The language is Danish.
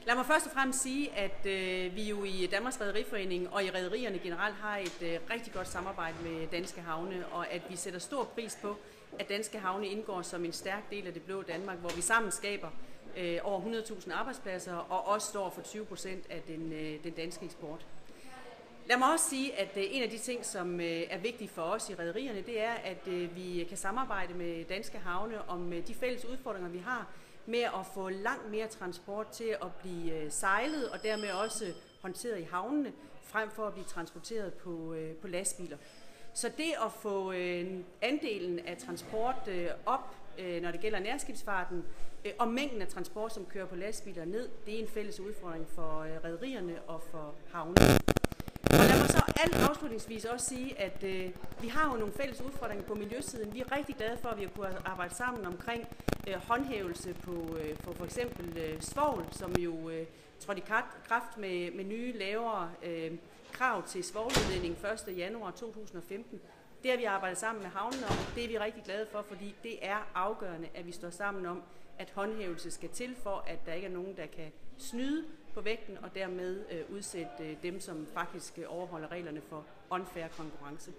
Lad mig først og fremmest sige, at vi jo i Danmarks Rederiforening og i rederierne generelt har et rigtig godt samarbejde med Danske Havne, og at vi sætter stor pris på, at Danske Havne indgår som en stærk del af det blå Danmark, hvor vi sammen skaber over 100.000 arbejdspladser og også står for 20% af den danske eksport. Lad mig også sige, at en af de ting, som er vigtige for os i rederierne, det er, at vi kan samarbejde med Danske Havne om de fælles udfordringer, vi har med at få langt mere transport til at blive sejlet og dermed også håndteret i havnene, frem for at blive transporteret på lastbiler. Så det at få andelen af transport op, når det gælder nærskibsfarten, og mængden af transport, som kører på lastbiler ned, det er en fælles udfordring for rederierne og for havnene. Og lad mig så alt afslutningsvis også sige, at vi har jo nogle fælles udfordringer på miljøsiden. Vi er rigtig glade for, at vi har kunnet arbejde sammen omkring håndhævelse på for eksempel svovl, som jo trådte i kraft med nye lavere krav til svovludledning 1. januar 2015. Det har vi arbejdet sammen med havnen om. Det er vi rigtig glade for, fordi det er afgørende, at vi står sammen om, at håndhævelse skal til for, at der ikke er nogen, der kan snyde på vægten og dermed udsætte dem, som faktisk overholder reglerne for unfair konkurrence.